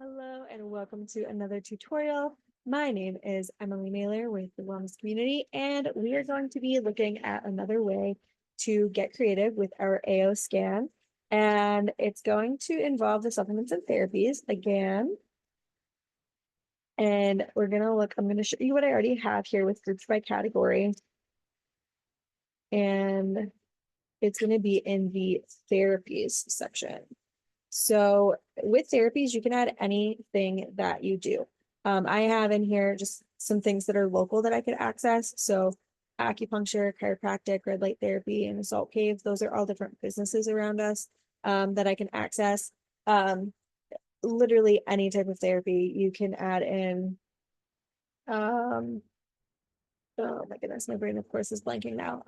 Hello and welcome to another tutorial. My name is Emily Naylor with the Wellness Community, and we are going to be looking at another way to get creative with our AO scan. And it's going to involve the supplements and therapies again. And I'm going to show you what I already have here with groups by category. And it's going to be in the therapies section. So with therapies, you can add anything that you do. I have in here just some things that are local that I could access. So acupuncture, chiropractic, red light therapy, and salt cave. Those are all different businesses around us that I can access. Literally any type of therapy you can add in. Oh my goodness, my brain of course is blanking now.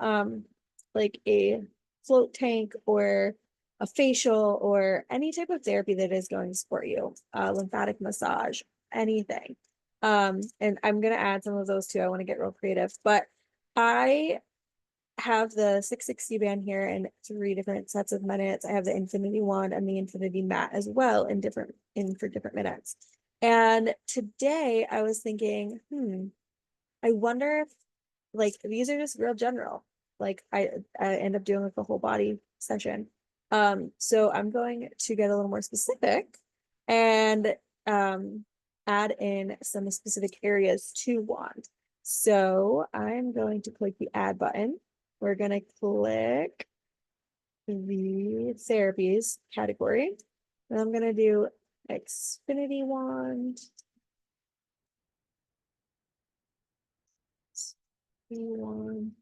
Like a float tank or a facial or any type of therapy that is going to support you, lymphatic massage, anything. And I'm gonna add some of those too. I want to get real creative, but I have the 660 band here in 3 different sets of minutes. I have the infinity wand and the infinity mat as well for different minutes. And today I was thinking, I wonder if like these are just real general. Like I end up doing like a whole body session. So I'm going to get a little more specific and add in some specific areas to wand. So I'm going to click the add button. We're going to click the therapies category. And I'm going to do Xfinity wand. One,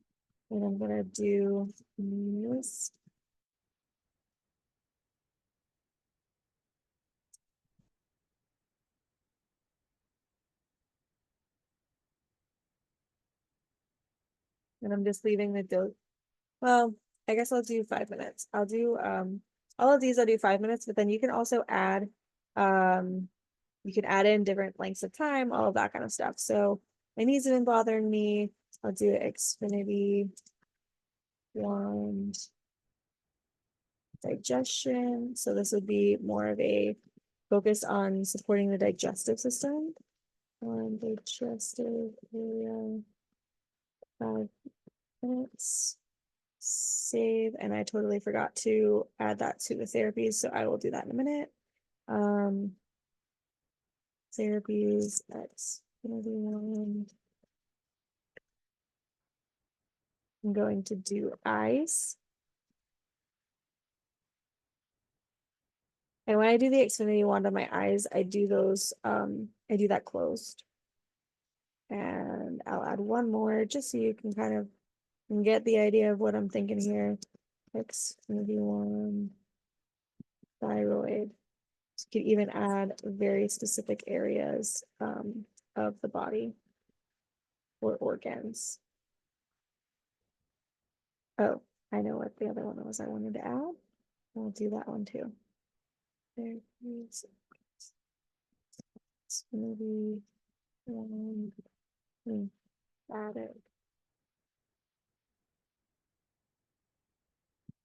and I'm gonna do this. And I'm just leaving the dose. Well, I guess I'll do 5 minutes. I'll do all of these I'll do 5 minutes, but then you can also add you can add in different lengths of time, all of that kind of stuff. So my knees have been bothering me. I'll do Xfinity wand digestion. So this would be more of a focus on supporting the digestive system. On digestive area, 5 minutes. Save, and I totally forgot to add that to the therapies, so I will do that in a minute. Therapies X. I'm going to do ice. And when I do the Xfinity wand on my eyes, I do those, I do that closed. And I'll add one more just so you can kind of get the idea of what I'm thinking here. Xfinity wand, thyroid. You could even add very specific areas of the body or organs. Oh, I know what the other one was I wanted to add. I'll do that one too. There's maybe one lymphatic.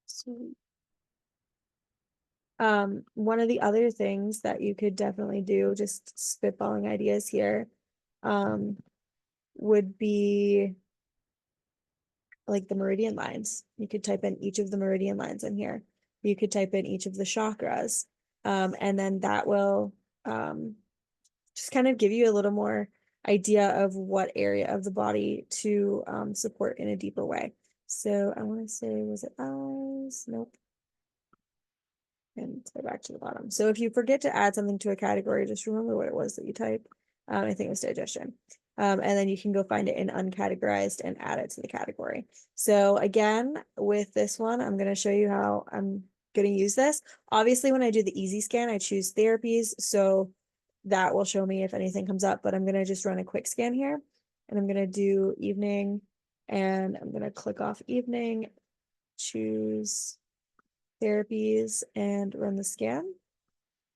Sweet. One of the other things that you could definitely do, just spitballing ideas here, would be like the meridian lines. You could type in each of the meridian lines in here. You could type in each of the chakras. And then that will just kind of give you a little more idea of what area of the body to support in a deeper way. So I want to say, was it eyes? Nope. And go back to the bottom. So if you forget to add something to a category, just remember what it was that you typed. I think it was digestion. And then you can go find it in uncategorized and add it to the category. So again, with this one, I'm going to show you how I'm going to use this. Obviously, when I do the easy scan, I choose therapies. So that will show me if anything comes up, but I'm going to just run a quick scan here and I'm going to do evening and I'm going to click off evening, choose therapies and run the scan.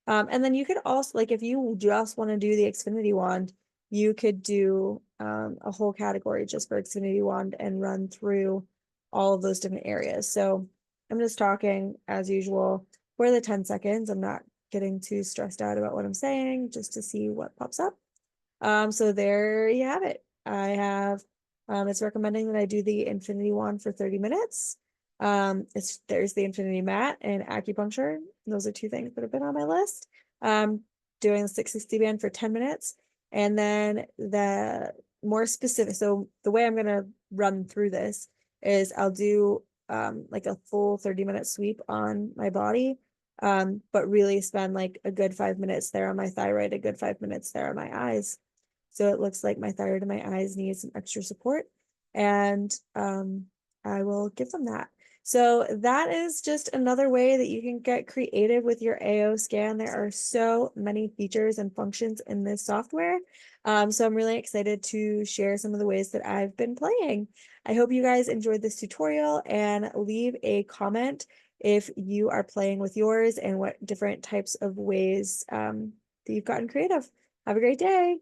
And then you could also, like, if you just want to do the Xfinity wand, you could do a whole category just for Xfinity wand and run through all of those different areas. So I'm just talking as usual for the 10 seconds. I'm not getting too stressed out about what I'm saying, just to see what pops up. So there you have it. I have, it's recommending that I do the infinity wand for 30 minutes. There's the infinity mat and acupuncture. Those are two things that have been on my list. Doing the 660 band for 10 minutes. And then the more specific, so the way I'm going to run through this is I'll do like a full 30-minute sweep on my body, but really spend like a good 5 minutes there on my thyroid, a good 5 minutes there on my eyes. So it looks like my thyroid and my eyes need some extra support, and I will give them that. So that is just another way that you can get creative with your AO scan. There are so many features and functions in this software. So I'm really excited to share some of the ways that I've been playing. I hope you guys enjoyed this tutorial, and leave a comment if you are playing with yours and what different types of ways that you've gotten creative. Have a great day.